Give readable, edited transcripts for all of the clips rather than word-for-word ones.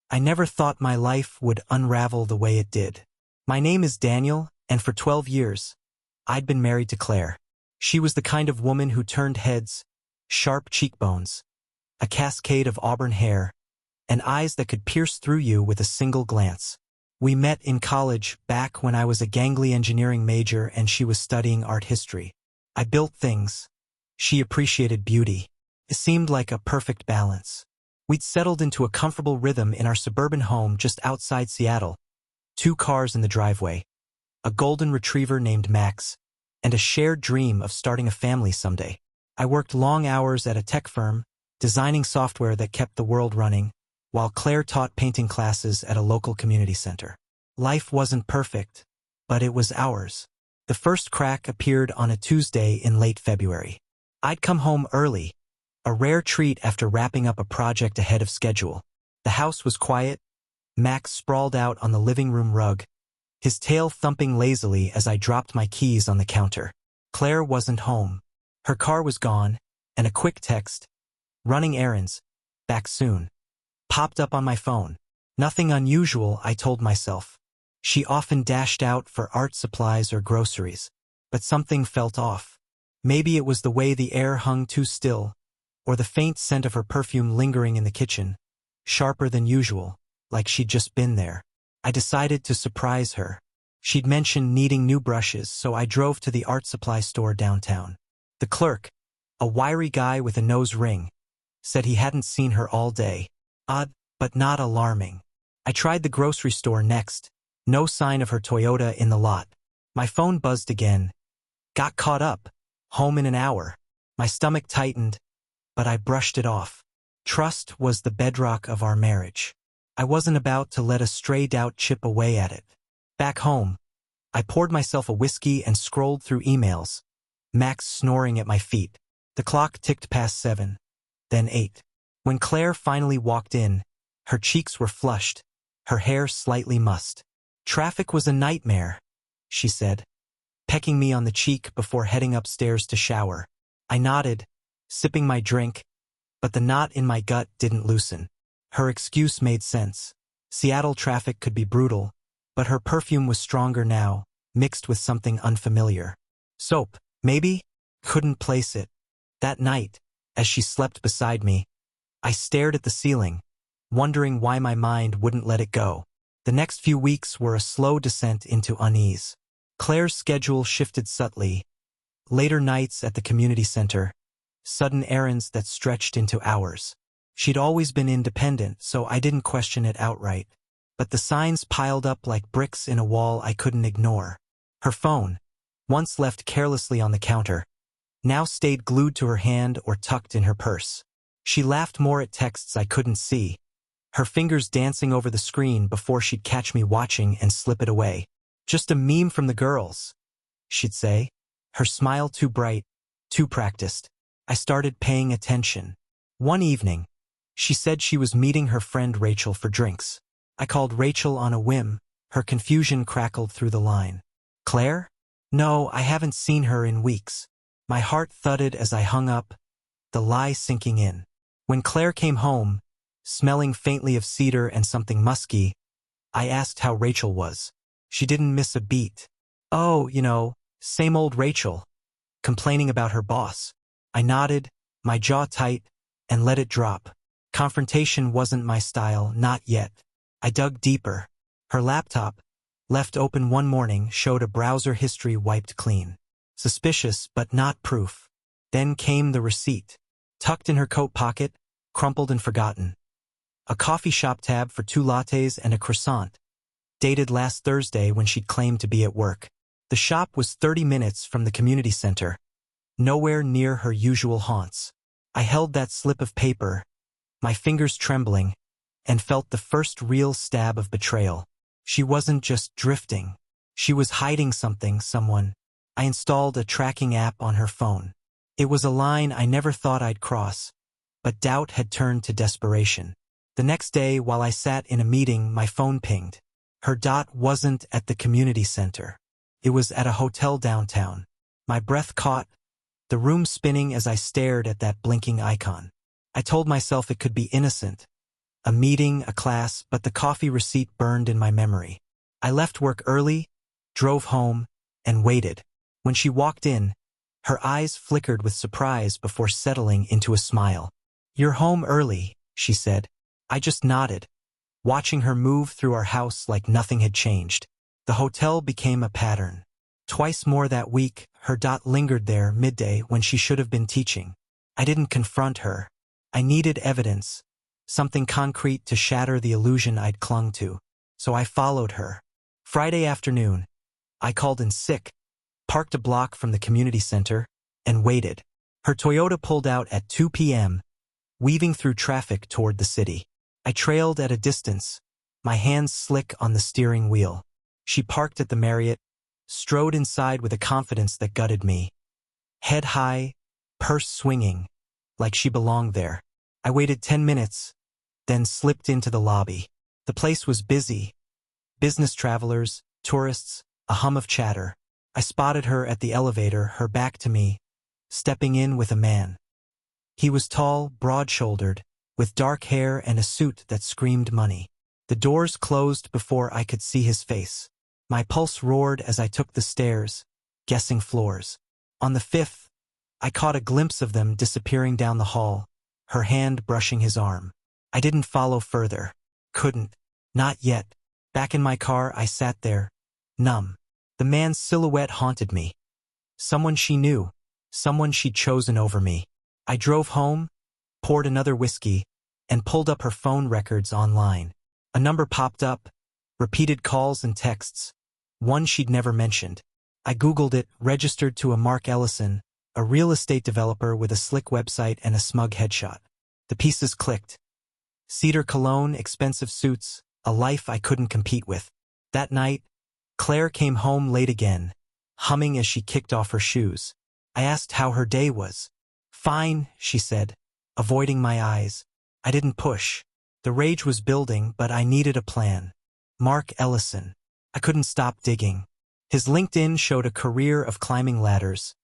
I never thought my life would unravel the way it did. My name is Daniel, and for 12 years, I'd been married to Claire. She was the kind of woman who turned heads, sharp cheekbones, a cascade of auburn hair, and eyes that could pierce through you with a single glance. We met in college back when I was a gangly engineering major and she was studying art history. I built things. She appreciated beauty. It seemed like a perfect balance. We'd settled into a comfortable rhythm in our suburban home just outside Seattle. 2 cars in the driveway, a golden retriever named Max, and a shared dream of starting a family someday. I worked long hours at a tech firm, designing software that kept the world running, while Claire taught painting classes at a local community center. Life wasn't perfect, but it was ours. The first crack appeared on a Tuesday in late February. I'd come home early, a rare treat after wrapping up a project ahead of schedule. The house was quiet. Max sprawled out on the living room rug, his tail thumping lazily as I dropped my keys on the counter. Claire wasn't home. Her car was gone, and a quick text, "Running errands, back soon," popped up on my phone. Nothing unusual, I told myself. She often dashed out for art supplies or groceries, but something felt off. Maybe it was the way the air hung too still, or the faint scent of her perfume lingering in the kitchen, sharper than usual, like she'd just been there. I decided to surprise her. She'd mentioned needing new brushes, so I drove to the art supply store downtown. The clerk, a wiry guy with a nose ring, said he hadn't seen her all day. Odd, but not alarming. I tried the grocery store next. No sign of her Toyota in the lot. My phone buzzed again. Got caught up. Home in an hour. My stomach tightened, but I brushed it off. Trust was the bedrock of our marriage. I wasn't about to let a stray doubt chip away at it. Back home, I poured myself a whiskey and scrolled through emails, Max snoring at my feet. The clock ticked past 7, then 8. When Claire finally walked in, her cheeks were flushed, her hair slightly mussed. "Traffic was a nightmare," she said, pecking me on the cheek before heading upstairs to shower. I nodded, sipping my drink, but the knot in my gut didn't loosen. Her excuse made sense. Seattle traffic could be brutal, but her perfume was stronger now, mixed with something unfamiliar. Soap, maybe? Couldn't place it. That night, as she slept beside me, I stared at the ceiling, wondering why my mind wouldn't let it go. The next few weeks were a slow descent into unease. Claire's schedule shifted subtly. Later nights at the community center, sudden errands that stretched into hours. She'd always been independent, so I didn't question it outright. But the signs piled up like bricks in a wall I couldn't ignore. Her phone, once left carelessly on the counter, now stayed glued to her hand or tucked in her purse. She laughed more at texts I couldn't see, her fingers dancing over the screen before she'd catch me watching and slip it away. "Just a meme from the girls," she'd say, her smile too bright, too practiced. I started paying attention. One evening, she said she was meeting her friend Rachel for drinks. I called Rachel on a whim. Her confusion crackled through the line. "Claire? No, I haven't seen her in weeks." My heart thudded as I hung up, the lie sinking in. When Claire came home, smelling faintly of cedar and something musky, I asked how Rachel was. She didn't miss a beat. "Oh, same old Rachel, complaining about her boss." I nodded, my jaw tight, and let it drop. Confrontation wasn't my style, not yet. I dug deeper. Her laptop, left open one morning, showed a browser history wiped clean. Suspicious, but not proof. Then came the receipt. Tucked in her coat pocket, crumpled and forgotten. A coffee shop tab for 2 lattes and a croissant, dated last Thursday when she'd claimed to be at work. The shop was 30 minutes from the community center, nowhere near her usual haunts. I held that slip of paper, my fingers trembling, and felt the first real stab of betrayal. She wasn't just drifting. She was hiding something, someone. I installed a tracking app on her phone. It was a line I never thought I'd cross, but doubt had turned to desperation. The next day, while I sat in a meeting, my phone pinged. Her dot wasn't at the community center. It was at a hotel downtown. My breath caught, the room spinning as I stared at that blinking icon. I told myself it could be innocent, A meeting, a class, but the coffee receipt burned in my memory. I left work early, drove home, and waited. When she walked in, her eyes flickered with surprise before settling into a smile. "You're home early," she said. I just nodded, watching her move through our house like nothing had changed. The hotel became a pattern. Twice more that week, her dot lingered there midday when she should have been teaching. I didn't confront her. I needed evidence, something concrete to shatter the illusion I'd clung to. So I followed her. Friday afternoon, I called in sick, parked a block from the community center, and waited. Her Toyota pulled out at 2 p.m., weaving through traffic toward the city. I trailed at a distance, my hands slick on the steering wheel. She parked at the Marriott, strode inside with a confidence that gutted me. Head high, purse swinging, like she belonged there. I waited 10 minutes, then slipped into the lobby. The place was busy. Business travelers, tourists, a hum of chatter. I spotted her at the elevator, her back to me, stepping in with a man. He was tall, broad-shouldered, with dark hair and a suit that screamed money. The doors closed before I could see his face. My pulse roared as I took the stairs, guessing floors. On the 5th, I caught a glimpse of them disappearing down the hall, her hand brushing his arm. I didn't follow further. Couldn't. Not yet. Back in my car, I sat there, numb. The man's silhouette haunted me. Someone she knew, someone she'd chosen over me. I drove home, poured another whiskey, and pulled up her phone records online. A number popped up, repeated calls and texts, one she'd never mentioned. I Googled it, registered to a Mark Ellison, a real estate developer with a slick website and a smug headshot. The pieces clicked. Cedar cologne, expensive suits, a life I couldn't compete with. That night, Claire came home late again, humming as she kicked off her shoes. I asked how her day was. "Fine," she said, avoiding my eyes. I didn't push. The rage was building, but I needed a plan. Mark Ellison. I couldn't stop digging. His LinkedIn showed a career of climbing ladders,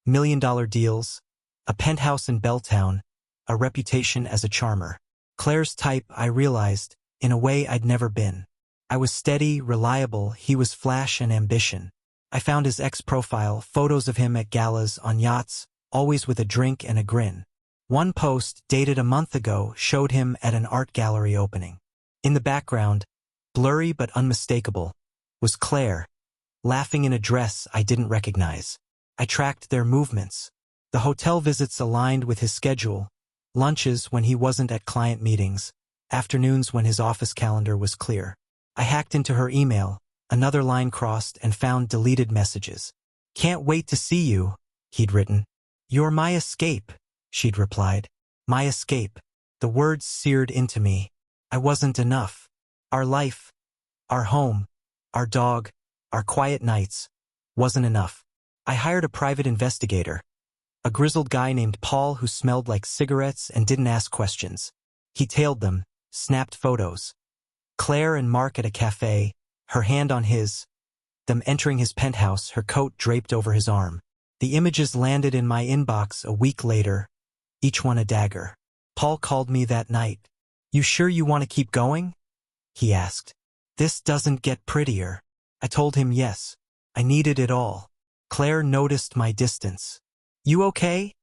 million-dollar deals, a penthouse in Belltown, a reputation as a charmer. Claire's type, I realized, in a way I'd never been. I was steady, reliable, he was flash and ambition. I found his ex-profile, photos of him at galas, on yachts, always with a drink and a grin. One post, dated a month ago, showed him at an art gallery opening. In the background, blurry but unmistakable, was Claire, laughing in a dress I didn't recognize. I tracked their movements. The hotel visits aligned with his schedule, lunches when he wasn't at client meetings, afternoons when his office calendar was clear. I hacked into her email, another line crossed, and found deleted messages. "Can't wait to see you," he'd written. "You're my escape," she'd replied. My escape. The words seared into me. I wasn't enough. Our life, our home, our dog, our quiet nights, wasn't enough. I hired a private investigator, a grizzled guy named Paul who smelled like cigarettes and didn't ask questions. He tailed them, snapped photos. Claire and Mark at a cafe, her hand on his, them entering his penthouse, her coat draped over his arm. The images landed in my inbox a week later, each one a dagger. Paul called me that night. "You sure you want to keep going?" he asked. "This doesn't get prettier." I told him yes. I needed it all. Claire noticed my distance. "You okay?"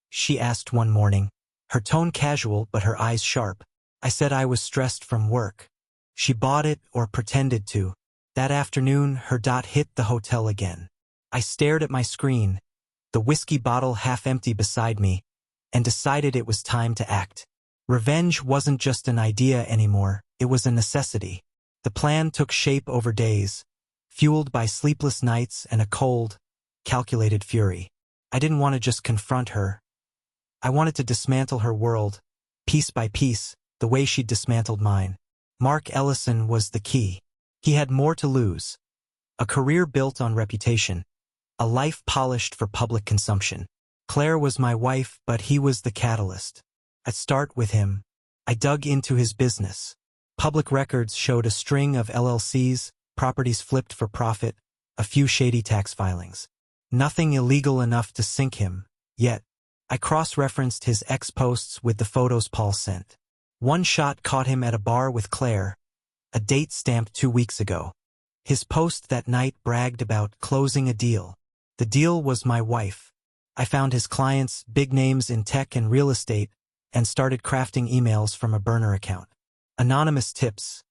she asked one morning, her tone casual but her eyes sharp. I said I was stressed from work. She bought it or pretended to. That afternoon, her dot hit the hotel again. I stared at my screen, the whiskey bottle half empty beside me, and decided it was time to act. Revenge wasn't just an idea anymore, it was a necessity. The plan took shape over days, fueled by sleepless nights and a cold, calculated fury. I didn't want to just confront her. I wanted to dismantle her world, piece by piece, the way she'd dismantled mine. Mark Ellison was the key. He had more to lose. A career built on reputation. A life polished for public consumption. Claire was my wife, but he was the catalyst. I'd start with him. I dug into his business. Public records showed a string of LLCs, properties flipped for profit, a few shady tax filings. Nothing illegal enough to sink him, yet I cross-referenced his ex-posts with the photos Paul sent. One shot caught him at a bar with Claire, a date stamped 2 weeks ago. His post that night bragged about closing a deal. The deal was my wife. I found his clients, big names in tech and real estate, and started crafting emails from a burner account. Anonymous tips.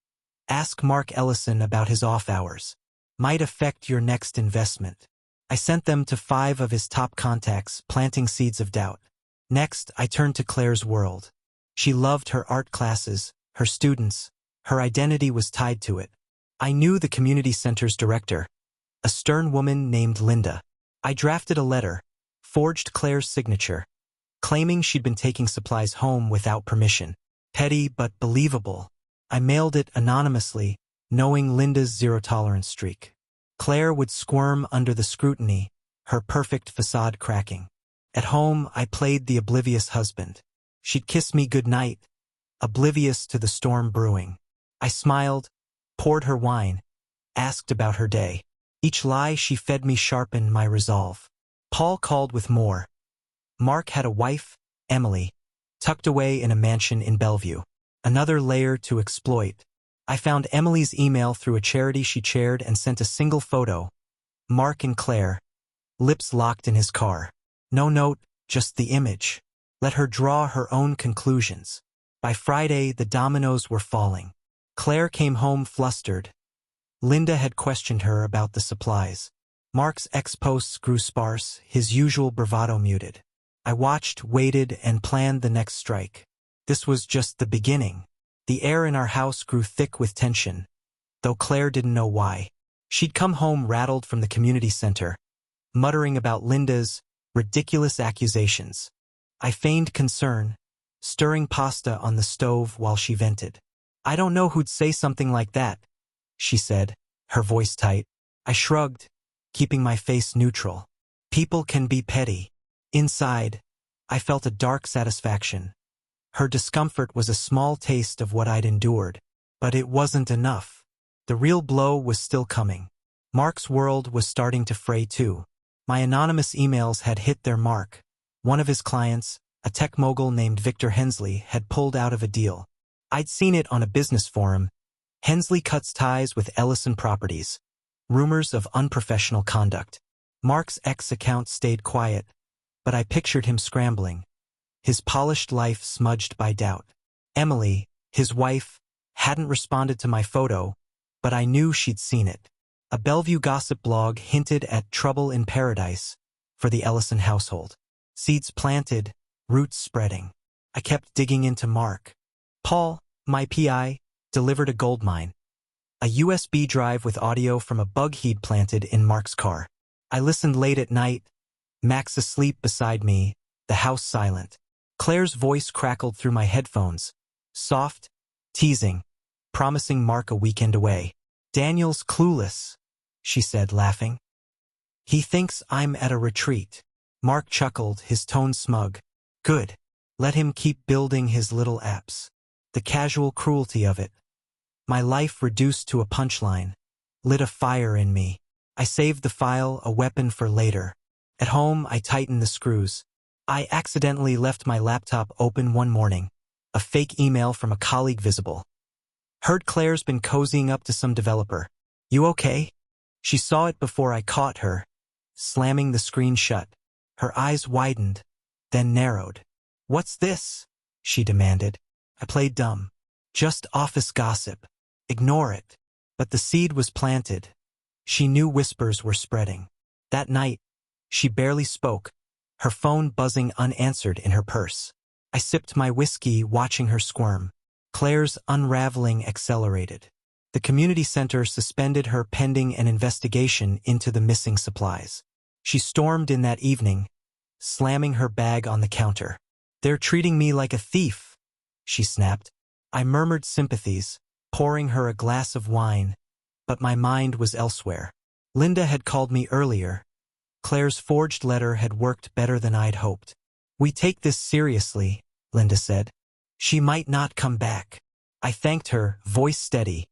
Ask Mark Ellison about his off hours. Might affect your next investment. I sent them to 5 of his top contacts, planting seeds of doubt. Next, I turned to Claire's world. She loved her art classes, her students. Her identity was tied to it. I knew the community center's director, a stern woman named Linda. I drafted a letter, forged Claire's signature, claiming she'd been taking supplies home without permission. Petty but believable. I mailed it anonymously, knowing Linda's zero-tolerance streak. Claire would squirm under the scrutiny, her perfect facade cracking. At home, I played the oblivious husband. She'd kiss me goodnight, oblivious to the storm brewing. I smiled, poured her wine, asked about her day. Each lie she fed me sharpened my resolve. Paul called with more. Mark had a wife, Emily, tucked away in a mansion in Bellevue. Another layer to exploit. I found Emily's email through a charity she chaired and sent a single photo. Mark and Claire, lips locked in his car. No note, just the image. Let her draw her own conclusions. By Friday, the dominoes were falling. Claire came home flustered. Linda had questioned her about the supplies. Mark's ex-posts grew sparse, his usual bravado muted. I watched, waited, and planned the next strike. This was just the beginning. The air in our house grew thick with tension, though Claire didn't know why. She'd come home rattled from the community center, muttering about Linda's ridiculous accusations. I feigned concern, stirring pasta on the stove while she vented. "I don't know who'd say something like that," she said, her voice tight. I shrugged, keeping my face neutral. People can be petty. Inside, I felt a dark satisfaction. Her discomfort was a small taste of what I'd endured, but it wasn't enough. The real blow was still coming. Mark's world was starting to fray too. My anonymous emails had hit their mark. One of his clients, a tech mogul named Victor Hensley, had pulled out of a deal. I'd seen it on a business forum. Hensley cuts ties with Ellison Properties. Rumors of unprofessional conduct. Mark's ex-account stayed quiet, but I pictured him scrambling, his polished life smudged by doubt. Emily, his wife, hadn't responded to my photo, but I knew she'd seen it. A Bellevue gossip blog hinted at trouble in paradise for the Ellison household. Seeds planted, roots spreading. I kept digging into Mark. Paul, my PI, delivered a goldmine. A USB drive with audio from a bug he'd planted in Mark's car. I listened late at night, Max asleep beside me, the house silent. Claire's voice crackled through my headphones, soft, teasing, promising Mark a weekend away. "Daniel's clueless," she said, laughing. "He thinks I'm at a retreat." Mark chuckled, his tone smug. "Good. Let him keep building his little apps." The casual cruelty of it. My life reduced to a punchline, lit a fire in me. I saved the file, a weapon for later. At home, I tightened the screws. I accidentally left my laptop open one morning. A fake email from a colleague visible. "Heard Claire's been cozying up to some developer. You okay?" She saw it before I caught her, slamming the screen shut. Her eyes widened, then narrowed. "What's this?" she demanded. I played dumb. "Just office gossip. Ignore it." But the seed was planted. She knew whispers were spreading. That night, she barely spoke, her phone buzzing unanswered in her purse. I sipped my whiskey, watching her squirm. Claire's unraveling accelerated. The community center suspended her pending an investigation into the missing supplies. She stormed in that evening, slamming her bag on the counter. "They're treating me like a thief," she snapped. I murmured sympathies, pouring her a glass of wine, but my mind was elsewhere. Linda had called me earlier. Claire's forged letter had worked better than I'd hoped. "We take this seriously," Linda said. "She might not come back." I thanked her, voice steady,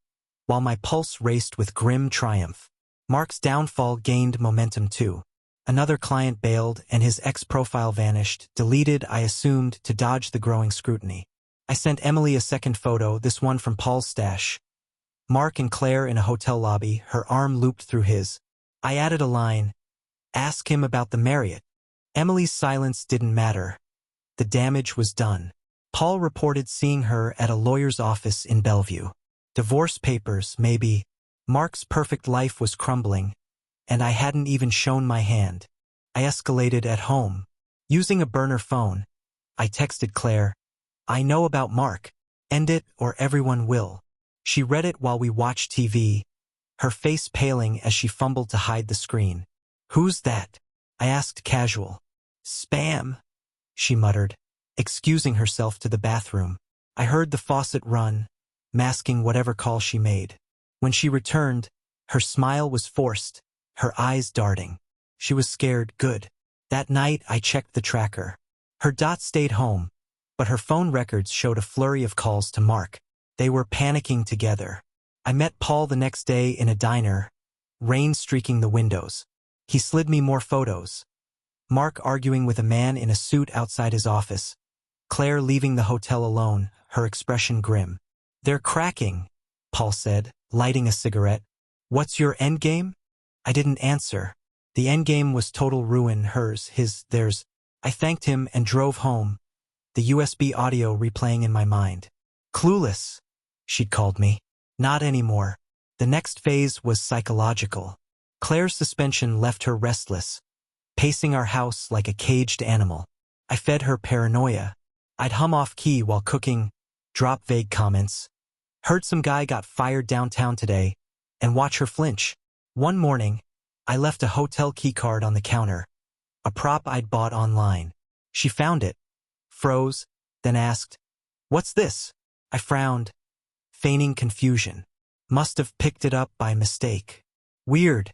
while my pulse raced with grim triumph. Mark's downfall gained momentum too. Another client bailed and his ex-profile vanished, deleted, I assumed, to dodge the growing scrutiny. I sent Emily a second photo, this one from Paul's stash. Mark and Claire in a hotel lobby, her arm looped through his. I added a line. Ask him about the Marriott. Emily's silence didn't matter. The damage was done. Paul reported seeing her at a lawyer's office in Bellevue. Divorce papers, maybe. Mark's perfect life was crumbling, and I hadn't even shown my hand. I escalated at home. Using a burner phone, I texted Claire, I know about Mark. End it or everyone will. She read it while we watched TV, her face paling as she fumbled to hide the screen. Who's that? I asked casual. Spam, she muttered, excusing herself to the bathroom. I heard the faucet run, masking whatever call she made. When she returned, her smile was forced, her eyes darting. She was scared, good. That night I checked the tracker. Her dot stayed home, but her phone records showed a flurry of calls to Mark. They were panicking together. I met Paul the next day in a diner, rain streaking the windows. He slid me more photos. Mark arguing with a man in a suit outside his office. Claire leaving the hotel alone, her expression grim. They're cracking, Paul said, lighting a cigarette. What's your endgame? I didn't answer. The endgame was total ruin, hers, his, theirs. I thanked him and drove home, the USB audio replaying in my mind. Clueless, she'd called me. Not anymore. The next phase was psychological. Claire's suspension left her restless, pacing our house like a caged animal. I fed her paranoia. I'd hum off-key while cooking, drop vague comments. Heard some guy got fired downtown today, and watch her flinch. One morning, I left a hotel keycard on the counter, a prop I'd bought online. She found it, froze, then asked, What's this? I frowned, feigning confusion. Must have picked it up by mistake. Weird.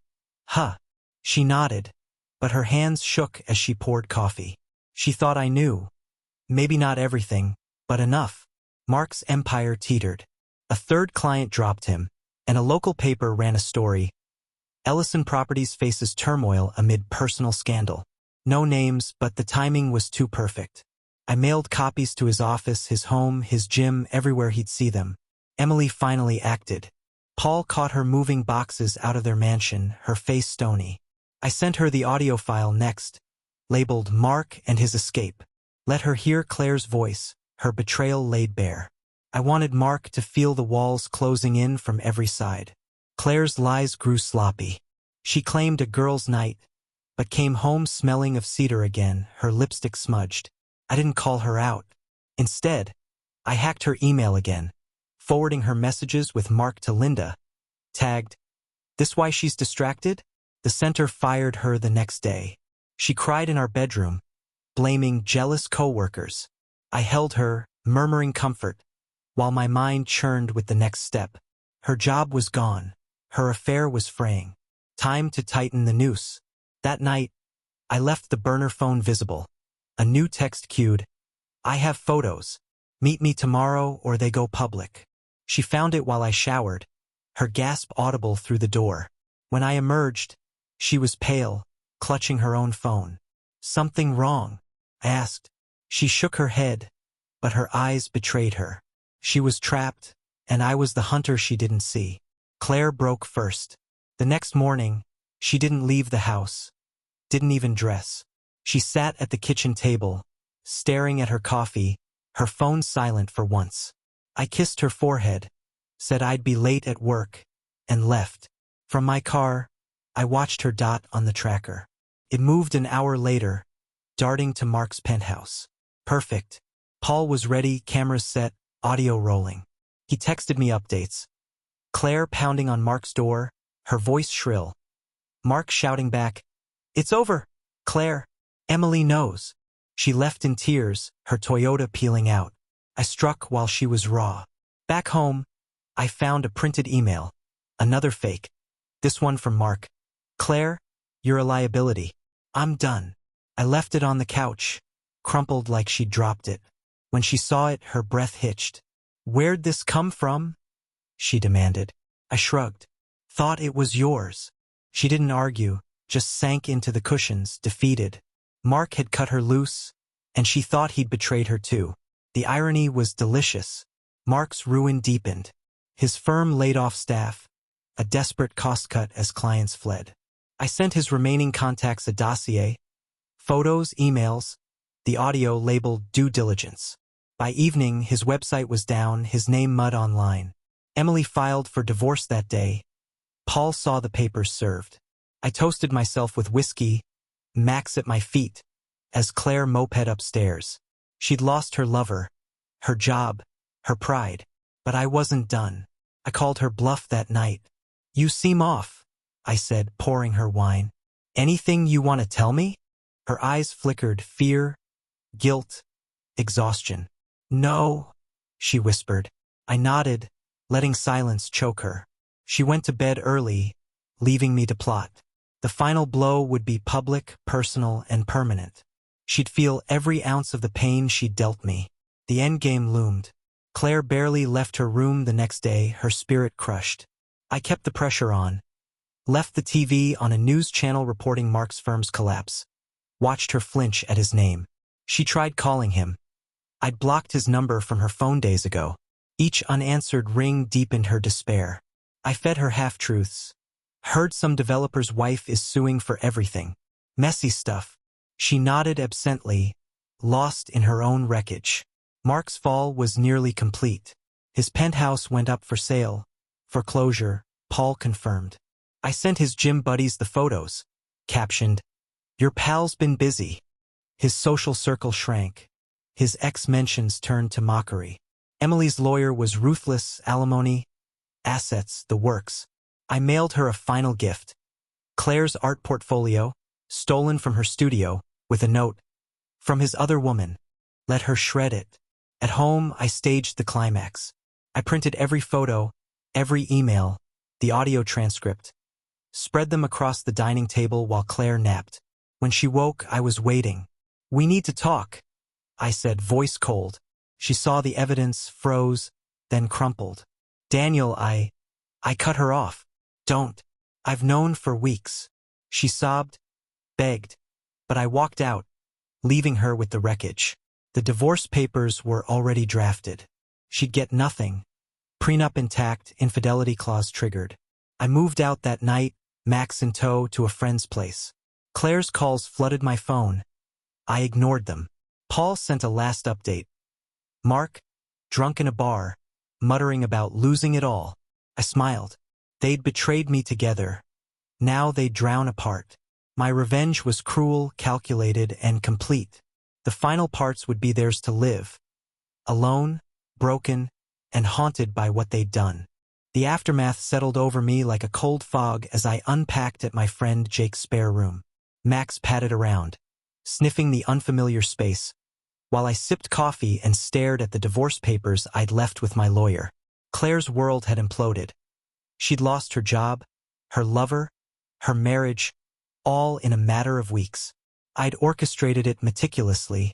Huh. She nodded, but her hands shook as she poured coffee. She thought I knew. Maybe not everything, but enough. Mark's empire teetered. A third client dropped him, and a local paper ran a story. Ellison Properties faces turmoil amid personal scandal. No names, but the timing was too perfect. I mailed copies to his office, his home, his gym, everywhere he'd see them. Emily finally acted. Paul caught her moving boxes out of their mansion, her face stony. I sent her the audio file next, labeled Mark and His Escape. Let her hear Claire's voice, her betrayal laid bare. I wanted Mark to feel the walls closing in from every side. Claire's lies grew sloppy. She claimed a girl's night, but came home smelling of cedar again, her lipstick smudged. I didn't call her out. Instead, I hacked her email again, forwarding her messages with Mark to Linda, tagged, This why she's distracted? The center fired her the next day. She cried in our bedroom, blaming jealous coworkers. I held her, murmuring comfort, while my mind churned with the next step. Her job was gone. Her affair was fraying. Time to tighten the noose. That night, I left the burner phone visible. A new text queued, I have photos. Meet me tomorrow or they go public. She found it while I showered, her gasp audible through the door. When I emerged, she was pale, clutching her own phone. Something wrong? I asked. She shook her head, but her eyes betrayed her. She was trapped, and I was the hunter she didn't see. Claire broke first. The next morning, she didn't leave the house, didn't even dress. She sat at the kitchen table, staring at her coffee, her phone silent for once. I kissed her forehead, said I'd be late at work, and left. From my car, I watched her dot on the tracker. It moved an hour later, darting to Mark's penthouse. Perfect. Paul was ready, cameras set, audio rolling. He texted me updates. Claire pounding on Mark's door, her voice shrill. Mark shouting back, It's over, Claire. Emily knows. She left in tears, her Toyota peeling out. I struck while she was raw. Back home, I found a printed email. Another fake. This one from Mark. Claire, you're a liability. I'm done. I left it on the couch, crumpled like she'd dropped it. When she saw it, her breath hitched. Where'd this come from? She demanded. I shrugged. Thought it was yours. She didn't argue, just sank into the cushions, defeated. Mark had cut her loose, and she thought he'd betrayed her too. The irony was delicious. Mark's ruin deepened. His firm laid off staff, a desperate cost cut as clients fled. I sent his remaining contacts a dossier, photos, emails, the audio labeled due diligence. By evening, his website was down, his name mud online. Emily filed for divorce that day. Paul saw the papers served. I toasted myself with whiskey, Max at my feet, as Claire moped upstairs. She'd lost her lover, her job, her pride. But I wasn't done. I called her bluff that night. "You seem off," I said, pouring her wine. "Anything you want to tell me?" Her eyes flickered, fear, guilt, exhaustion. "No," she whispered. I nodded, letting silence choke her. She went to bed early, leaving me to plot. The final blow would be public, personal, and permanent. She'd feel every ounce of the pain she'd dealt me. The endgame loomed. Claire barely left her room the next day, her spirit crushed. I kept the pressure on. Left the TV on a news channel reporting Mark's firm's collapse. Watched her flinch at his name. She tried calling him. I'd blocked his number from her phone days ago. Each unanswered ring deepened her despair. I fed her half-truths. Heard some developer's wife is suing for everything. Messy stuff. She nodded absently, lost in her own wreckage. Mark's fall was nearly complete. His penthouse went up for sale. Foreclosure, Paul confirmed. I sent his gym buddies the photos. Captioned, "Your pal's been busy." His social circle shrank. His ex-mentions turned to mockery. Emily's lawyer was ruthless, alimony, assets, the works. I mailed her a final gift. Claire's art portfolio, stolen from her studio, with a note. From his other woman. Let her shred it. At home, I staged the climax. I printed every photo, every email, the audio transcript. Spread them across the dining table while Claire napped. When she woke, I was waiting. "We need to talk," I said, voice cold. She saw the evidence, froze, then crumpled. "Daniel, I cut her off. Don't. I've known for weeks." She sobbed, begged, but I walked out, leaving her with the wreckage. The divorce papers were already drafted. She'd get nothing. Prenup intact, infidelity clause triggered. I moved out that night, Max in tow, to a friend's place. Claire's calls flooded my phone. I ignored them. Paul sent a last update. Mark, drunk in a bar, muttering about losing it all. I smiled. They'd betrayed me together. Now they'd drown apart. My revenge was cruel, calculated, and complete. The final parts would be theirs to live. Alone, broken, and haunted by what they'd done. The aftermath settled over me like a cold fog as I unpacked at my friend Jake's spare room. Max padded around, sniffing the unfamiliar space, while I sipped coffee and stared at the divorce papers I'd left with my lawyer. Claire's world had imploded. She'd lost her job, her lover, her marriage, all in a matter of weeks. I'd orchestrated it meticulously,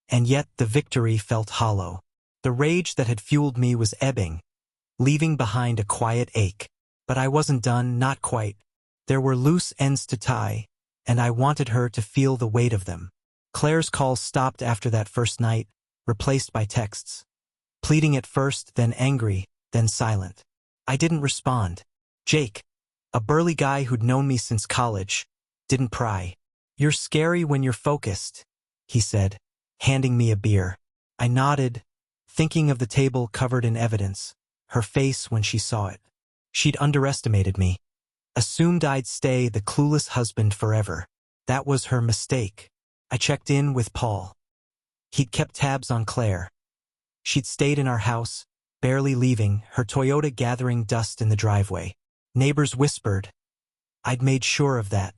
and yet the victory felt hollow. The rage that had fueled me was ebbing, leaving behind a quiet ache. But I wasn't done, not quite. There were loose ends to tie, and I wanted her to feel the weight of them. Claire's calls stopped after that first night, replaced by texts. Pleading at first, then angry, then silent. I didn't respond. Jake, a burly guy who'd known me since college, didn't pry. "You're scary when you're focused," he said, handing me a beer. I nodded, thinking of the table covered in evidence, her face when she saw it. She'd underestimated me. Assumed I'd stay the clueless husband forever. That was her mistake. I checked in with Paul. He'd kept tabs on Claire. She'd stayed in our house, barely leaving, her Toyota gathering dust in the driveway. Neighbors whispered. I'd made sure of that.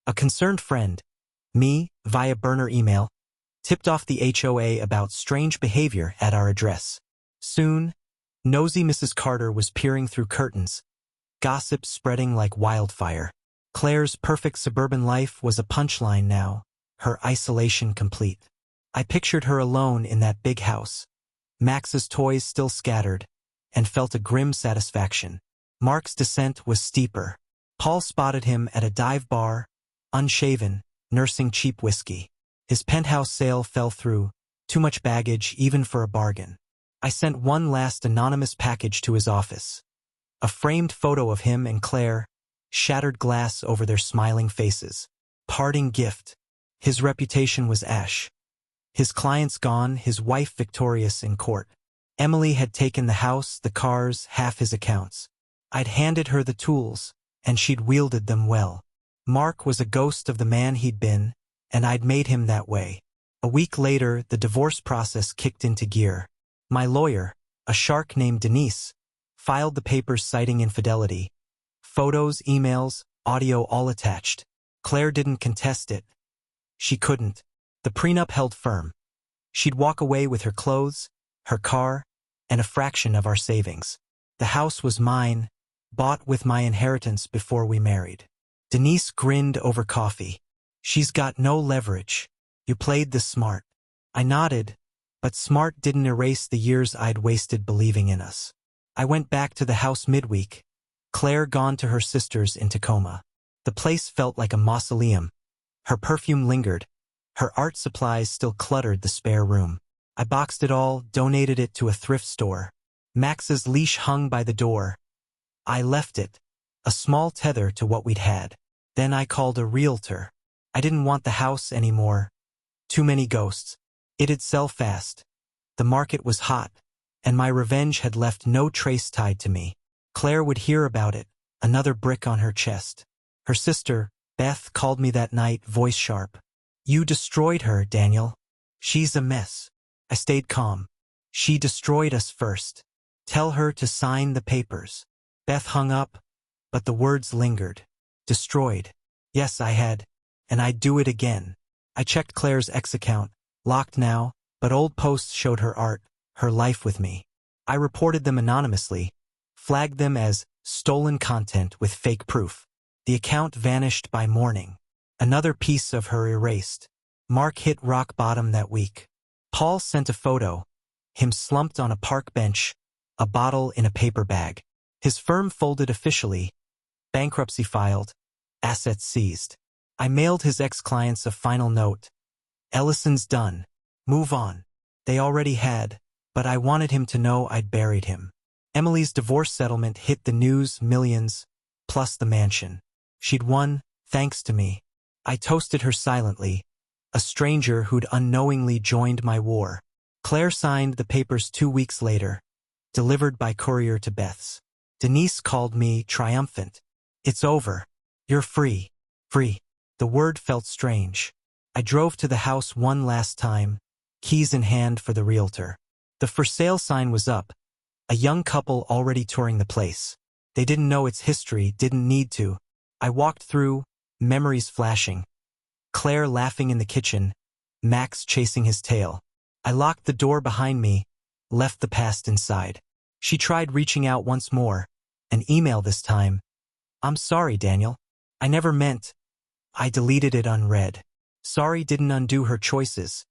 A concerned friend, me, via burner email, tipped off the HOA about strange behavior at our address. Soon, nosy Mrs. Carter was peering through curtains, gossip spreading like wildfire. Claire's perfect suburban life was a punchline now, her isolation complete. I pictured her alone in that big house, Max's toys still scattered, and felt a grim satisfaction. Mark's descent was steeper. Paul spotted him at a dive bar, unshaven, nursing cheap whiskey. His penthouse sale fell through, Too much baggage even for a bargain. I sent one last anonymous package to his office. A framed photo of him and Claire, shattered glass over their smiling faces. Parting gift. His reputation was ash. His clients gone, his wife victorious in court. Emily had taken the house, the cars, half his accounts. I'd handed her the tools, and she'd wielded them well. Mark was a ghost of the man he'd been, and I'd made him that way. A week later, the divorce process kicked into gear. My lawyer, a shark named Denise, filed the papers citing infidelity. Photos, emails, audio all attached. Claire didn't contest it. She couldn't. The prenup held firm. She'd walk away with her clothes, her car, and a fraction of our savings. The house was mine, bought with my inheritance before we married. Denise grinned over coffee. She's got no leverage. You played the smart. I nodded, but smart didn't erase the years I'd wasted believing in us. I went back to the house midweek, Claire gone to her sister's in Tacoma. The place felt like a mausoleum. Her perfume lingered. Her art supplies still cluttered the spare room. I boxed it all, donated it to a thrift store. Max's leash hung by the door. I left it, a small tether to what we'd had. Then I called a realtor. I didn't want the house anymore. Too many ghosts. It'd sell fast. The market was hot, and my revenge had left no trace tied to me. Claire would hear about it, another brick on her chest. Her sister, Beth, called me that night, voice sharp. You destroyed her, Daniel. She's a mess. I stayed calm. She destroyed us first. Tell her to sign the papers. Beth hung up, but the words lingered. Destroyed. Yes, I had. And I'd do it again. I checked Claire's ex account, locked now, but old posts showed her art, her life with me. I reported them anonymously, flagged them as stolen content with fake proof. The account vanished by morning. Another piece of her erased. Mark hit rock bottom that week. Paul sent a photo, him slumped on a park bench, a bottle in a paper bag. His firm folded officially, bankruptcy filed, assets seized. I mailed his ex-clients a final note. Ellison's done. Move on. They already had, but I wanted him to know I'd buried him. Emily's divorce settlement hit the news, millions, plus the mansion. She'd won, thanks to me. I toasted her silently, a stranger who'd unknowingly joined my war. Claire signed the papers 2 weeks later, delivered by courier to Beth's. Denise called me triumphant. It's over. You're free. Free. The word felt strange. I drove to the house one last time, keys in hand for the realtor. The for sale sign was up, a young couple already touring the place. They didn't know its history, didn't need to. I walked through, memories flashing. Claire laughing in the kitchen, Max chasing his tail. I locked the door behind me, left the past inside. She tried reaching out once more, an email this time. I'm sorry, Daniel. I never meant. I deleted it unread. Sorry didn't undo her choices,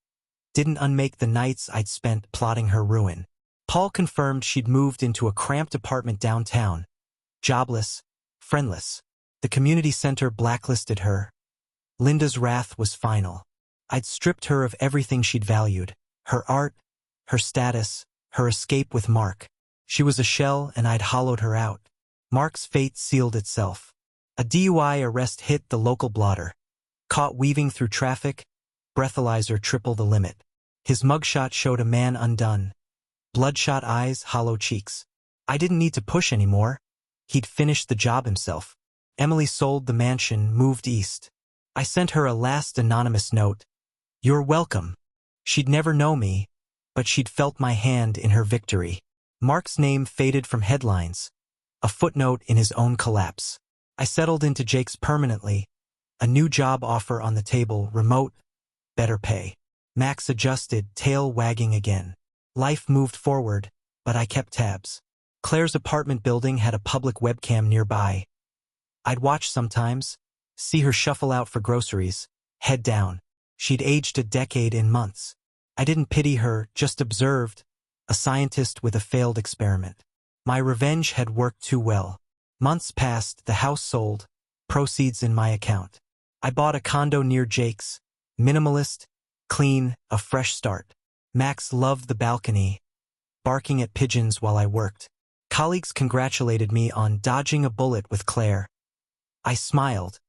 didn't unmake the nights I'd spent plotting her ruin. Paul confirmed she'd moved into a cramped apartment downtown, jobless, friendless. The community center blacklisted her. Linda's wrath was final. I'd stripped her of everything she'd valued, her art, her status, her escape with Mark. She was a shell and I'd hollowed her out. Mark's fate sealed itself. A DUI arrest hit the local blotter. Caught weaving through traffic, breathalyzer triple the limit. His mugshot showed a man undone. Bloodshot eyes, hollow cheeks. I didn't need to push anymore. He'd finished the job himself. Emily sold the mansion, moved east. I sent her a last anonymous note. You're welcome. She'd never know me, but she'd felt my hand in her victory. Mark's name faded from headlines, a footnote in his own collapse. I settled into Jake's permanently, a new job offer on the table, remote, better pay. Max adjusted, tail wagging again. Life moved forward, but I kept tabs. Claire's apartment building had a public webcam nearby. I'd watch sometimes, see her shuffle out for groceries, head down. She'd aged a decade in months. I didn't pity her, just observed, a scientist with a failed experiment. My revenge had worked too well. Months passed, the house sold, proceeds in my account. I bought a condo near Jake's, minimalist, clean, a fresh start. Max loved the balcony, barking at pigeons while I worked. Colleagues congratulated me on dodging a bullet with Claire. I smiled.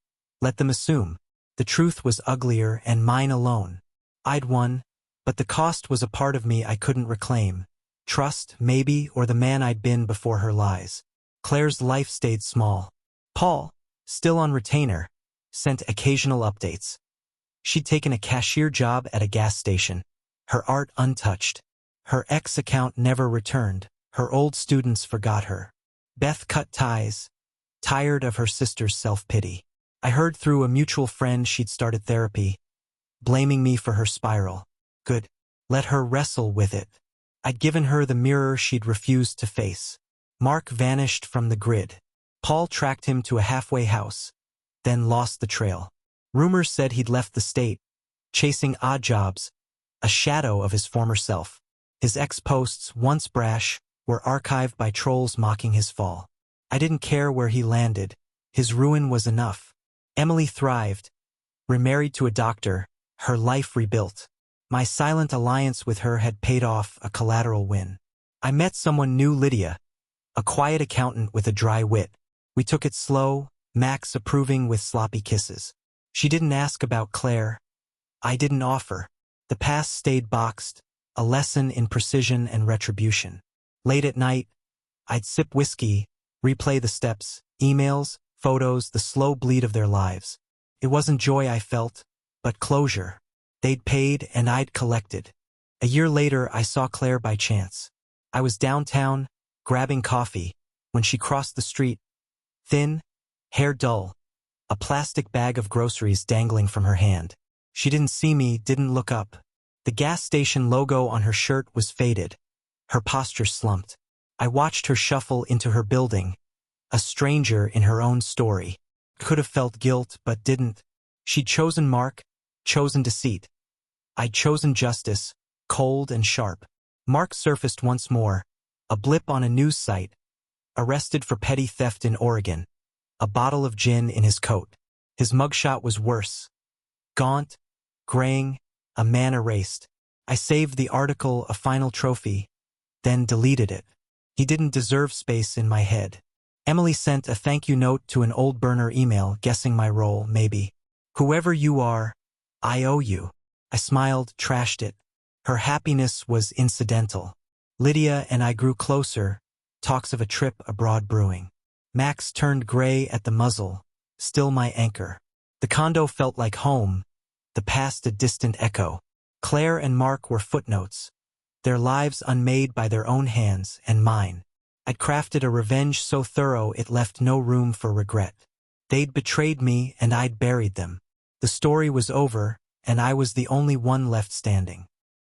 Let them assume. The truth was uglier and mine alone. I'd won, but the cost was a part of me I couldn't reclaim. Trust, maybe, or the man I'd been before her lies. Claire's life stayed small. Paul, still on retainer, sent occasional updates. She'd taken a cashier job at a gas station. Her art untouched. Her ex account never returned. Her old students forgot her. Beth cut ties, tired of her sister's self-pity. I heard through a mutual friend she'd started therapy, blaming me for her spiral. Good. Let her wrestle with it. I'd given her the mirror she'd refused to face. Mark vanished from the grid. Paul tracked him to a halfway house, then lost the trail. Rumors said he'd left the state, chasing odd jobs, a shadow of his former self. His ex-posts, once brash, were archived by trolls mocking his fall. I didn't care where he landed. His ruin was enough. Emily thrived, remarried to a doctor, her life rebuilt. My silent alliance with her had paid off, a collateral win. I met someone new, Lydia, a quiet accountant with a dry wit. We took it slow, Max approving with sloppy kisses. She didn't ask about Claire. I didn't offer. The past stayed boxed, a lesson in precision and retribution. Late at night, I'd sip whiskey, replay the steps, emails, photos, the slow bleed of their lives. It wasn't joy I felt, but closure. They'd paid and I'd collected. A year later, I saw Claire by chance. I was downtown, grabbing coffee, when she crossed the street. Thin, hair dull, a plastic bag of groceries dangling from her hand. She didn't see me, didn't look up. The gas station logo on her shirt was faded. Her posture slumped. I watched her shuffle into her building, a stranger in her own story. Could have felt guilt, but didn't. She'd chosen Mark, chosen deceit. I'd chosen justice, cold and sharp. Mark surfaced once more, a blip on a news site, arrested for petty theft in Oregon, a bottle of gin in his coat. His mugshot was worse. Gaunt, graying, a man erased. I saved the article, a final trophy, then deleted it. He didn't deserve space in my head. Emily sent a thank you note to an old burner email, guessing my role, maybe. Whoever you are, I owe you. I smiled, trashed it. Her happiness was incidental. Lydia and I grew closer, talks of a trip abroad brewing. Max turned gray at the muzzle, still my anchor. The condo felt like home, the past a distant echo. Claire and Mark were footnotes, their lives unmade by their own hands and mine. I'd crafted a revenge so thorough it left no room for regret. They'd betrayed me and I'd buried them. The story was over, and I was the only one left standing.